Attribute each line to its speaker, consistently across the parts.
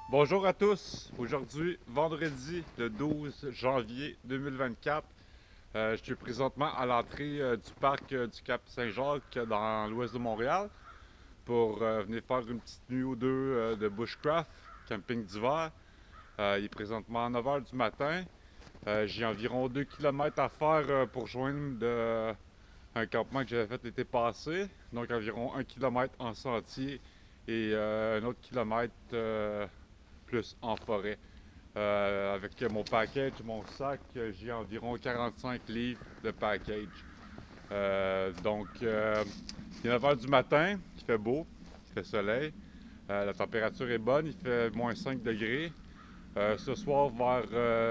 Speaker 1: Bonjour à tous. Aujourd'hui, vendredi le 12 janvier 2024. Je suis présentement à l'entrée du parc du Cap-Saint-Jacques dans l'ouest de Montréal pour venir faire une petite nuit ou deux de bushcraft, camping d'hiver. Il est présentement 9 h du matin. J'ai environ 2 km à faire pour joindre un campement que j'avais fait l'été passé. Donc environ 1 km en sentier et un autre kilomètre plus en forêt. Avec mon package, mon sac, j'ai environ 45 livres de package. Il est 9 h du matin, il fait beau, il fait soleil. La température est bonne, il fait moins 5 degrés. Ce soir, vers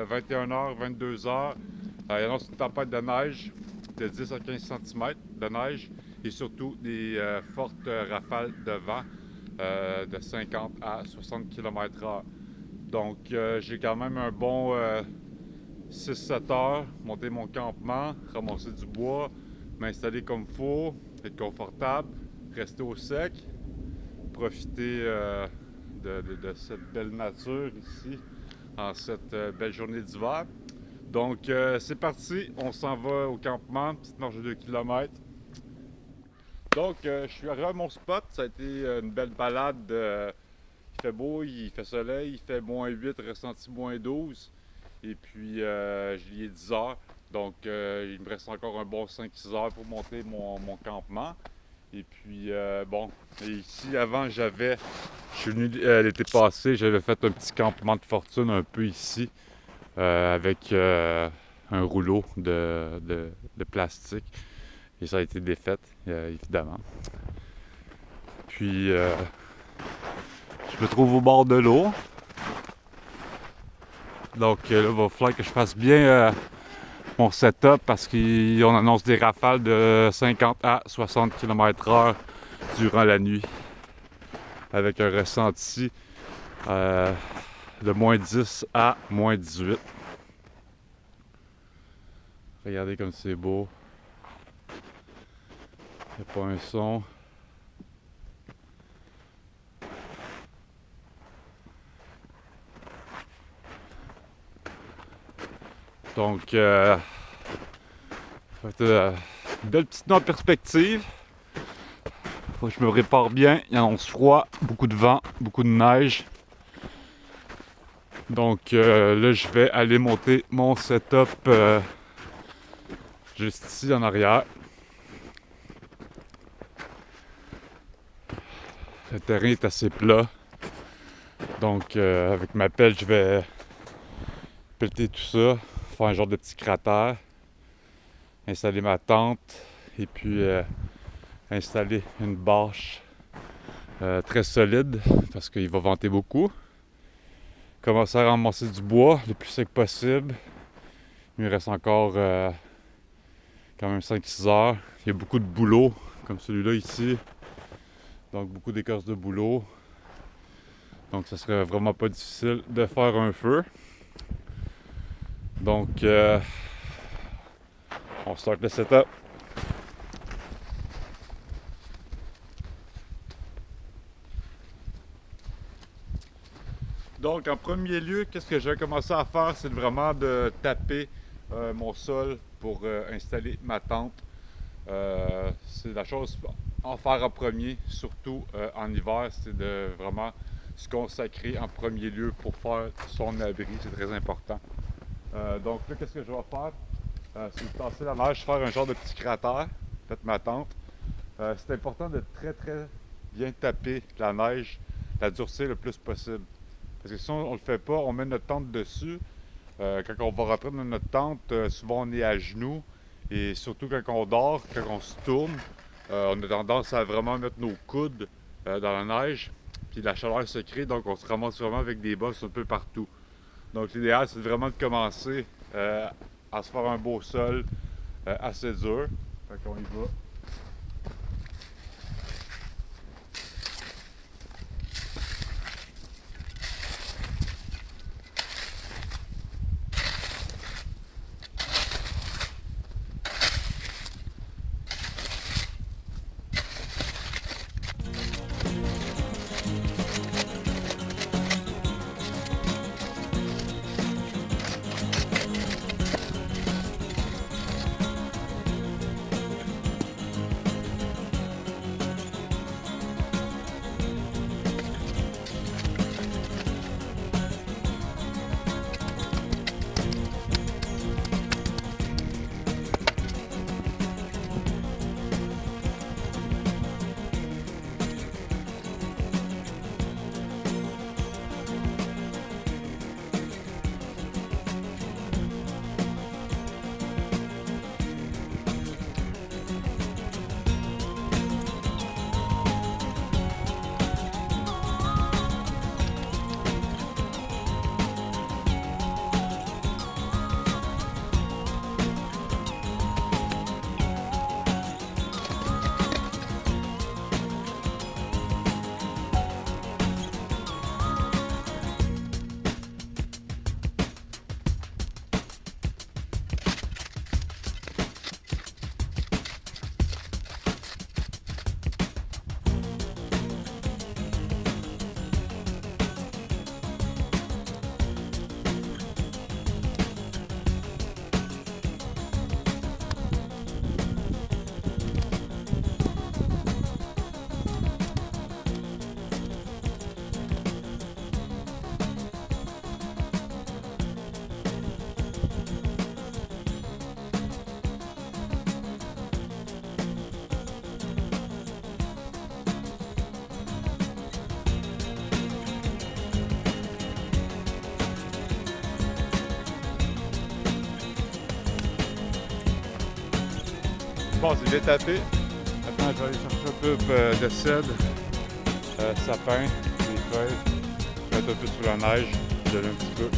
Speaker 1: 21 h, 22 h, il annonce une tempête de neige de 10 à 15 cm de neige et surtout des fortes rafales de vent de 50 à 60 km/h. Donc, j'ai quand même un bon 6-7 heures, monter mon campement, ramasser du bois, m'installer comme il faut, être confortable, rester au sec, profiter de cette belle nature ici en cette belle journée d'hiver. Donc, c'est parti, on s'en va au campement, petite marche de 2 km. Donc, je suis arrivé à mon spot, ça a été une belle balade. Il fait beau, il fait soleil, il fait moins 8, ressenti moins 12. Et puis, j'y ai 10 heures. Donc, il me reste encore un bon 5-6 heures pour monter mon campement. Et puis, et ici, avant, je suis venu l'été passé, j'avais fait un petit campement de fortune un peu ici, avec un rouleau de plastique. Et ça a été défait, évidemment. Puis, je me trouve au bord de l'eau. Donc là, il va falloir que je fasse bien mon setup parce qu'on annonce des rafales de 50 à 60 km/h durant la nuit. Avec un ressenti de moins 10 à moins 18. Regardez comme c'est beau. Il n'y a pas un son. Donc, ça va être une belle petite note en perspective. Faut que je me prépare bien. Il annonce froid, beaucoup de vent, beaucoup de neige. Donc là, je vais aller monter mon setup juste ici en arrière. Le terrain est assez plat. Donc avec ma pelle, je vais pelleter tout ça, faire un genre de petit cratère, installer ma tente et puis installer une bâche très solide parce qu'il va venter beaucoup. Commencer à ramasser du bois le plus sec possible. Il me reste encore quand même 5-6 heures. Il y a beaucoup de boulot, comme celui-là ici. Donc beaucoup d'écorce de boulot. Donc ça serait vraiment pas difficile de faire un feu. Donc on start le setup. Donc en premier lieu, qu'est-ce que je vais commencer à faire, c'est vraiment de taper mon sol pour installer ma tente. C'est la chose à en faire en premier, surtout en hiver, c'est de vraiment se consacrer en premier lieu pour faire son abri, c'est très important. Donc là, qu'est-ce que je vais faire? C'est de tasser la neige, faire un genre de petit cratère, peut-être ma tente. C'est important de très bien taper la neige, la durcir le plus possible. Parce que si on ne le fait pas, on met notre tente dessus. Quand on va rentrer dans notre tente, souvent on est à genoux. Et surtout quand on dort, quand on se tourne, on a tendance à vraiment mettre nos coudes dans la neige. Puis la chaleur se crée, donc on se ramasse vraiment avec des bosses un peu partout. Donc l'idéal, c'est vraiment de commencer à se faire un beau sol assez dur. Fait qu'on y va. bon, c'est bien tapé. Maintenant, je vais aller chercher un peu de cèdre, sapin, des feuilles. Je vais mettre un peu sous la neige, geler un petit peu.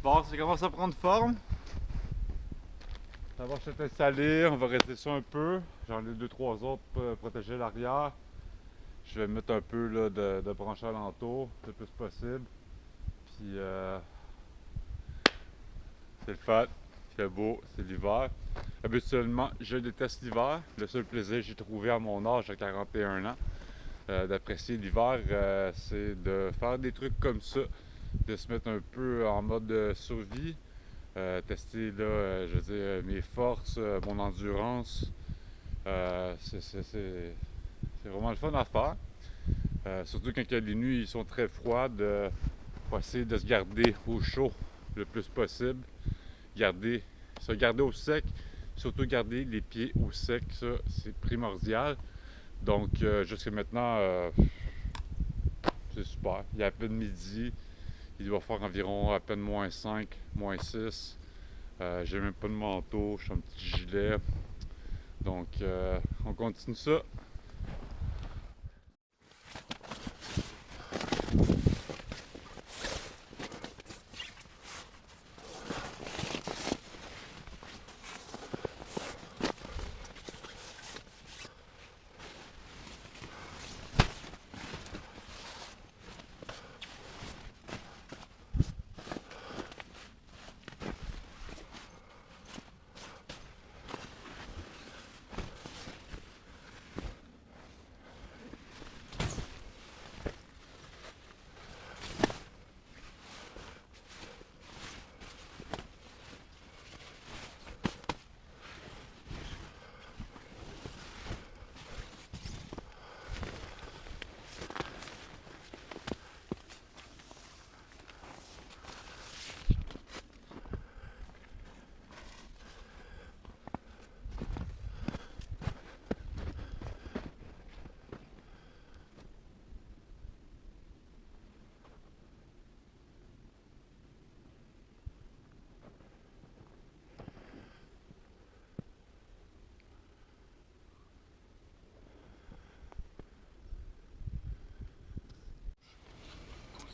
Speaker 1: Bon, ça commence à prendre forme. Ça va s'être installé, on va rester ça un peu. J'en ai 2-3 autres pour protéger l'arrière. Je vais mettre un peu là, de branches alentour, le plus possible. Puis c'est le fun, il fait beau, c'est l'hiver. Habituellement, je déteste l'hiver. Le seul plaisir que j'ai trouvé à mon âge, à 41 ans, d'apprécier l'hiver, c'est de faire des trucs comme ça, de se mettre un peu en mode survie, tester là, je veux dire, mes forces, mon endurance. C'est vraiment le fun à faire. Surtout quand les nuits sont très froides, faut essayer de se garder au chaud le plus possible. Se garder au sec, surtout garder les pieds au sec, ça c'est primordial. Donc jusqu'à maintenant, c'est super. Il est à peine midi, il doit faire environ à peine -5, -6. J'ai même pas de manteau, je suis un petit gilet. Donc on continue ça.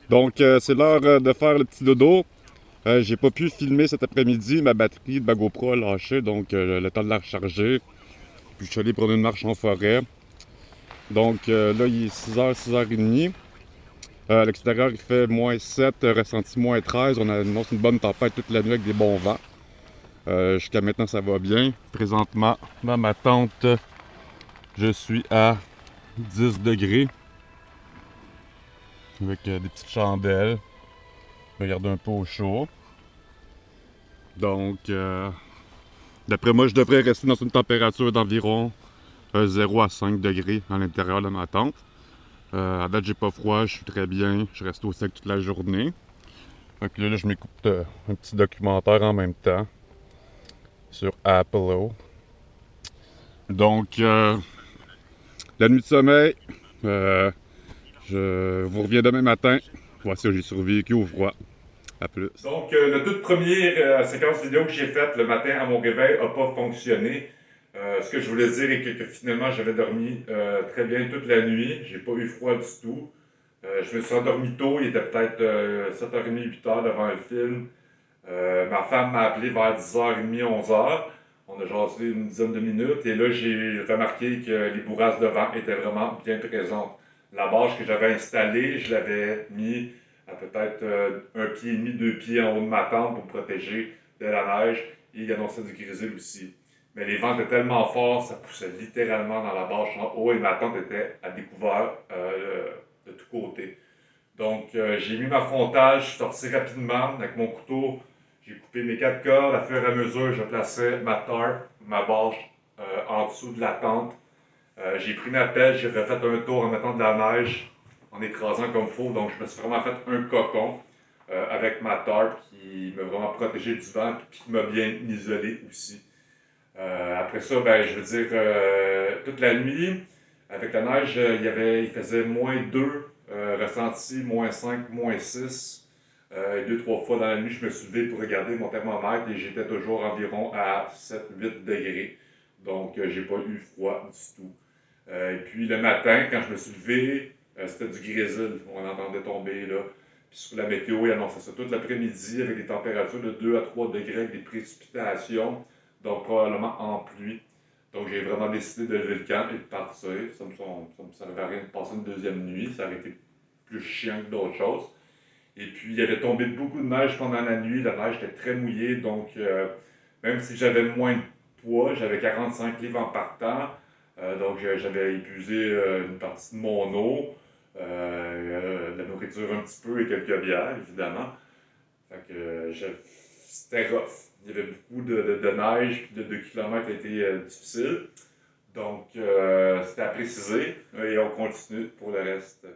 Speaker 1: Donc, c'est l'heure de faire le petit dodo. J'ai pas pu filmer cet après-midi. Ma batterie de ma GoPro a lâché, donc le temps de la recharger. Puis je suis allé prendre une marche en forêt. Donc là, il est 6h, 6h30. À l'extérieur, il fait -7, ressenti -13. On annonce une bonne tempête toute la nuit avec des bons vents. Jusqu'à maintenant, ça va bien. Présentement, dans ma tente, je suis à 10 degrés. Avec des petites chandelles. Je regarde un peu au chaud. Donc, d'après moi, je devrais rester dans une température d'environ 0 à 5 degrés à l'intérieur de ma tente. À date, j'ai pas froid, je suis très bien, je reste au sec toute la journée. Donc là, je m'écoute un petit documentaire en même temps sur Apple. Donc, la nuit de sommeil, je vous reviens demain matin. Voici, j'ai survécu au froid. À plus. Donc, la toute première séquence vidéo que j'ai faite le matin à mon réveil n'a pas fonctionné. Ce que je voulais dire est que finalement, j'avais dormi très bien toute la nuit. J'ai pas eu froid du tout. Je me suis endormi tôt. Il était peut-être 7h30, 8h devant un film. Ma femme m'a appelé vers 10h30, 11h. On a jasé une dizaine de minutes. Et là, j'ai remarqué que les bourrasques de vent étaient vraiment bien présentes. La bâche que j'avais installée, je l'avais mis à peut-être 1,5 pied, 2 pieds en haut de ma tente pour me protéger de la neige. Et il annonçait du grésil aussi. Mais les vents étaient tellement forts, ça poussait littéralement dans la bâche en haut et ma tente était à découvert de tous côtés. Donc, j'ai mis ma frontage, je suis sorti rapidement avec mon couteau. J'ai coupé mes 4 cordes. À fur et à mesure, je plaçais ma tarp, ma bâche en dessous de la tente. J'ai pris ma pelle, j'ai refait un tour en mettant de la neige, en écrasant comme il faut. Donc, je me suis vraiment fait un cocon avec ma tarp qui m'a vraiment protégé du vent et qui m'a bien isolé aussi. Après ça, ben, je veux dire, toute la nuit, avec la neige, il faisait -2, ressenti -5, -6. Et 2, 3 fois dans la nuit, je me suis levé pour regarder mon thermomètre et j'étais toujours environ à 7, 8 degrés. Donc, j'ai pas eu froid du tout. Et puis le matin, quand je me suis levé, c'était du grésil. On entendait tomber là. Puis sur la météo, il annonçait ça toute l'après-midi avec des températures de 2 à 3 degrés avec des précipitations. Donc probablement en pluie. Donc j'ai vraiment décidé de lever le camp et de partir. Ça ne servait à rien de passer une deuxième nuit. Ça aurait été plus chiant que d'autres choses. Et puis il y avait tombé beaucoup de neige pendant la nuit. La neige était très mouillée. Donc même si j'avais moins de poids, j'avais 45 livres en partant. Donc j'avais épuisé une partie de mon eau. De la nourriture un petit peu et quelques bières, évidemment. Fait que c'était rough. Il y avait beaucoup de neige, puis de 2 kilomètres a été difficile. Donc, c'était à préciser et on continue pour le reste.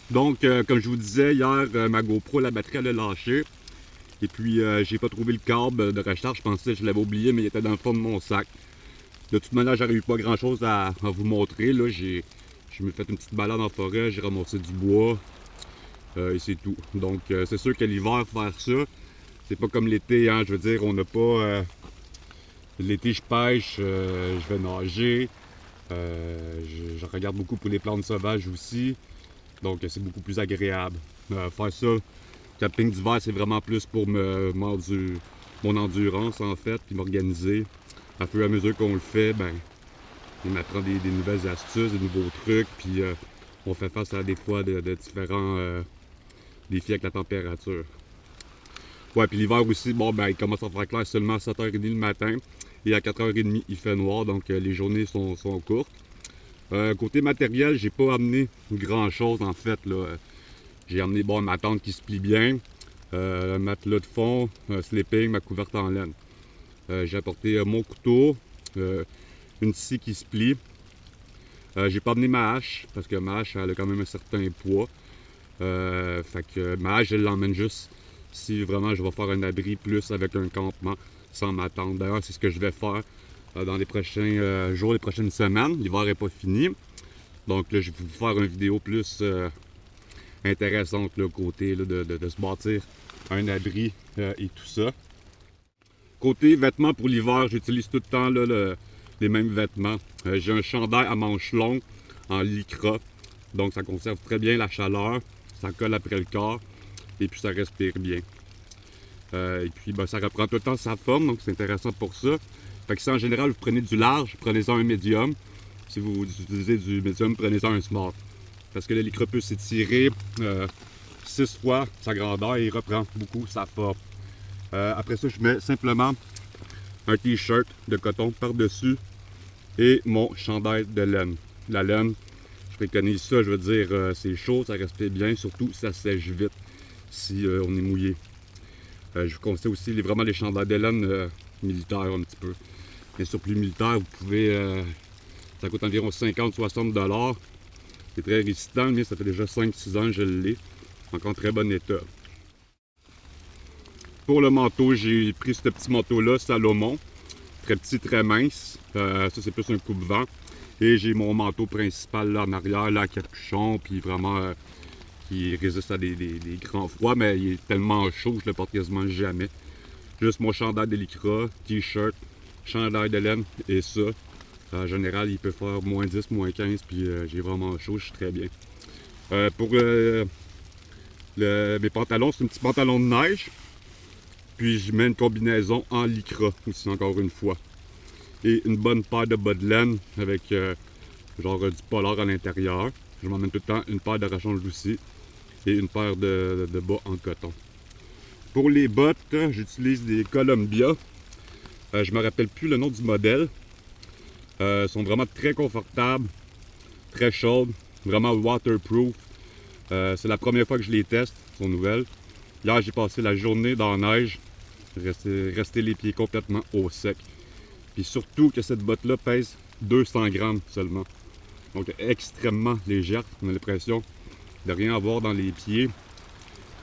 Speaker 1: Donc, comme je vous disais, hier, ma GoPro, la batterie, elle a lâché. Et puis, j'ai pas trouvé le câble de recharge. Je pensais que je l'avais oublié, mais il était dans le fond de mon sac. De toute manière, j'aurais eu pas grand-chose à vous montrer. Là, je me suis fait une petite balade en forêt, j'ai ramassé du bois. Et c'est tout. Donc, c'est sûr que l'hiver, faire ça, c'est pas comme l'été, hein. Je veux dire, on n'a pas... l'été, je pêche, je vais nager. Je regarde beaucoup pour les plantes sauvages aussi. Donc, c'est beaucoup plus agréable. Faire ça, camping d'hiver, c'est vraiment plus pour mon endurance, en fait, puis m'organiser. À fur et à mesure qu'on le fait, ben, on apprend des nouvelles astuces, des nouveaux trucs, puis on fait face à des fois de différents défis avec la température. Ouais, puis l'hiver aussi, bon, ben, il commence à faire clair seulement à 7h30 le matin, et à 4h30, il fait noir, donc les journées sont courtes. Côté matériel, j'ai pas amené grand chose en fait, là. J'ai amené, bon, ma tente qui se plie bien, un matelas de fond, un sleeping, ma couverte en laine. J'ai apporté mon couteau, une scie qui se plie. J'ai pas amené ma hache, parce que ma hache elle a quand même un certain poids. Fait que ma hache, je l'emmène juste si vraiment je vais faire un abri plus avec un campement sans ma tente. D'ailleurs, c'est ce que je vais faire dans les prochains jours, les prochaines semaines. L'hiver n'est pas fini. Donc là, je vais vous faire une vidéo plus intéressante, là, côté là, de se bâtir un abri et tout ça. Côté vêtements pour l'hiver, j'utilise tout le temps là, les mêmes vêtements. J'ai un chandail à manches longues en lycra.
Speaker 2: Donc ça conserve très bien la chaleur, ça colle après le corps et puis ça respire bien. Et puis ça reprend tout le temps sa forme, donc c'est intéressant pour ça. Fait que si en général vous prenez du large, prenez-en un médium. Si vous utilisez du médium, prenez-en un small. Parce que le lycra peut s'étirer 6 fois sa grandeur et il reprend beaucoup sa forme. Après ça, je mets simplement un t-shirt de coton par-dessus et mon chandail de laine. La laine, je préconise ça, je veux dire, c'est chaud, ça respire bien, surtout ça sèche vite si on est mouillé. Je vous conseille aussi vraiment les chandails de laine militaires un petit peu. Bien sûr, plus militaire, vous pouvez, ça coûte environ 50-60 $. C'est très résistant, mais ça fait déjà 5-6 ans que je l'ai, encore en très bon état. Pour le manteau, j'ai pris ce petit manteau-là, Salomon, très petit, très mince. Ça, c'est plus un coupe-vent. Et j'ai mon manteau principal là en arrière, là, à capuchon, puis vraiment qui résiste à des grands froids, mais il est tellement chaud que je le porte quasiment jamais. Juste mon chandail de lycra, t-shirt, chandail de laine et ça. En général, il peut faire moins 10, moins 15, puis j'ai vraiment chaud, je suis très bien. Pour mes pantalons, c'est un petit pantalon de neige. Puis je mets une combinaison en lycra aussi, encore une fois. Et une bonne paire de bas de laine avec genre du polar à l'intérieur. Je m'emmène tout le temps une paire de rechange aussi et une paire de bas en coton. Pour les bottes, j'utilise des Columbia. Je me rappelle plus le nom du modèle. Elles sont vraiment très confortables, très chaudes, vraiment waterproof. C'est la première fois que je les teste, elles sont nouvelles. Hier, j'ai passé la journée dans la neige, resté les pieds complètement au sec. Puis surtout que cette botte-là pèse 200 grammes seulement. Donc extrêmement légère, on a l'impression de rien avoir dans les pieds.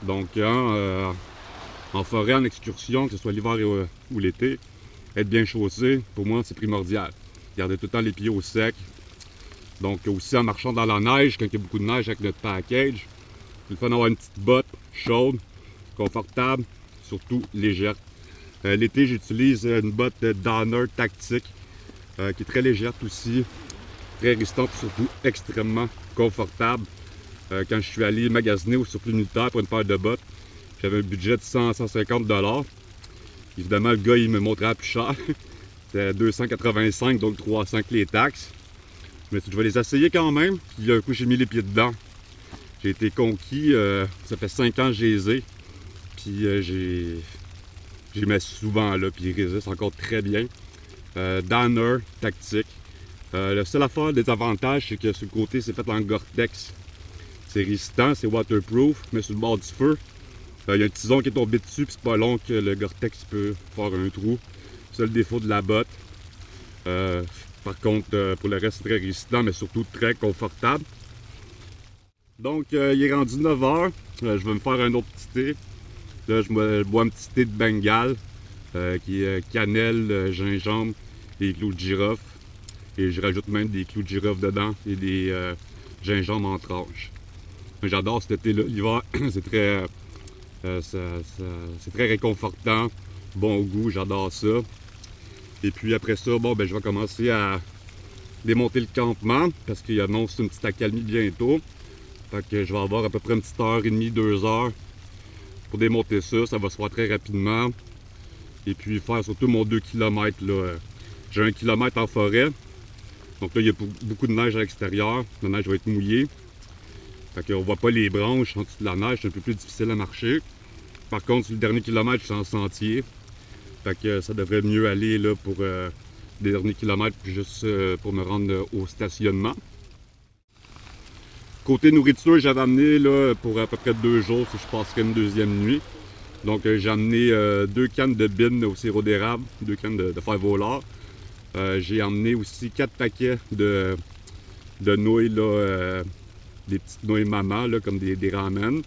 Speaker 2: Donc en forêt, en excursion, que ce soit l'hiver ou l'été, être bien chaussé, pour moi, c'est primordial. Garder tout le temps les pieds au sec. Donc aussi en marchant dans la neige, quand il y a beaucoup de neige avec notre package, il faut avoir une petite botte chaude, confortable, surtout légère. L'été, j'utilise une botte Donner tactique qui est très légère aussi, très résistante, surtout extrêmement confortable. Quand je suis allé magasiner au surplus unitaire pour une paire de bottes, j'avais un budget de 100-150 $. Évidemment, le gars, il me montrait plus cher. C'était 285, donc 300 les taxes. Mais je vais les essayer quand même. Puis un coup, j'ai mis les pieds dedans. J'ai été conquis. Ça fait 5 ans que je les ai. Puis j'y mets souvent là. Puis ils résistent encore très bien. Donner tactique. Le seul affaire des avantages, c'est que sur le côté, c'est fait en Gore-Tex. C'est résistant, c'est waterproof, mais sur le bord du feu, il y a un tison qui est tombé dessus, puis c'est pas long que le Gore-Tex peut faire un trou. C'est le défaut de la botte. Par contre, pour le reste, c'est très résistant, mais surtout très confortable. Donc, il est rendu 9 h. Je vais me faire un autre petit thé. Là, je bois un petit thé de Bengale, qui est cannelle, gingembre et clous de girofle. Et je rajoute même des clous de girofle dedans et des gingembres en tranches. J'adore cet thé-là. L'hiver, c'est très réconfortant, bon goût, j'adore ça. Et puis après ça, bon, je vais commencer à démonter le campement parce qu'il annonce une petite accalmie bientôt. Fait que je vais avoir à peu près une petite heure et demie, 2 heures pour démonter ça. Ça va se faire très rapidement. Et puis faire surtout mon 2 km. J'ai 1 km en forêt. Donc là, il y a beaucoup de neige à l'extérieur. La neige va être mouillée. Fait qu'on voit pas les branches en dessous de la neige, c'est un peu plus difficile à marcher. Par contre, sur le dernier kilomètre, je suis en sentier. Fait que ça devrait mieux aller là, pour les derniers kilomètres, juste pour me rendre au stationnement. Côté nourriture, j'avais amené là, pour à peu près 2 jours si je passerais une deuxième nuit. Donc j'ai amené 2 cannes de bin au sirop d'érable, 2 cannes de fèves au lard. J'ai emmené aussi 4 paquets de nouilles, là, des petites nouilles maman, là, comme des ramen.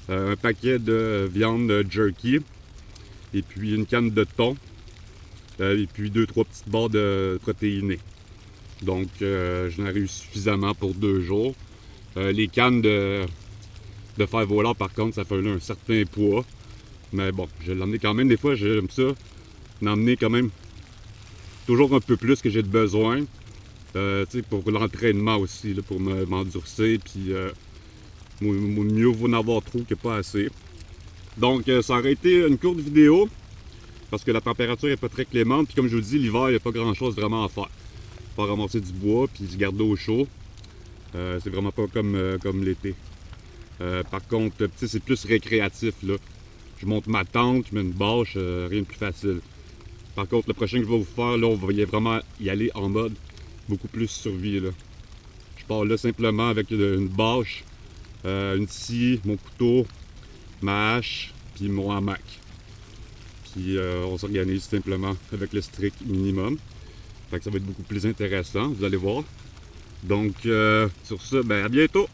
Speaker 2: Un paquet de viande jerky. Et puis une canne de thon. Et puis 2-3 petites barres de protéinées. Donc j'en ai eu suffisamment pour 2 jours. Les cannes de fèves au lard, par contre, ça fait un certain poids. Mais bon, je vais l'emmener quand même. Des fois, j'aime ça. L'emmener quand même toujours un peu plus que j'ai de besoin. pour l'entraînement aussi, là, pour m'endurcir, puis mieux vaut en avoir trop que pas assez. Donc ça aurait été une courte vidéo, parce que la température n'est pas très clémente, puis comme je vous dis, l'hiver, il n'y a pas grand chose vraiment à faire. Pas ramasser du bois, puis se garder au chaud. C'est vraiment pas comme l'été. Par contre, c'est plus récréatif, là. Je monte ma tente, je mets une bâche, rien de plus facile. Par contre, le prochain que je vais vous faire, là, on va vraiment y aller en mode beaucoup plus survie, là. Je pars là simplement avec une bâche, une scie, mon couteau, ma hache, puis mon hamac. Puis on s'organise simplement avec le strict minimum. Fait que ça va être beaucoup plus intéressant, vous allez voir. Donc, sur ce, ben à bientôt!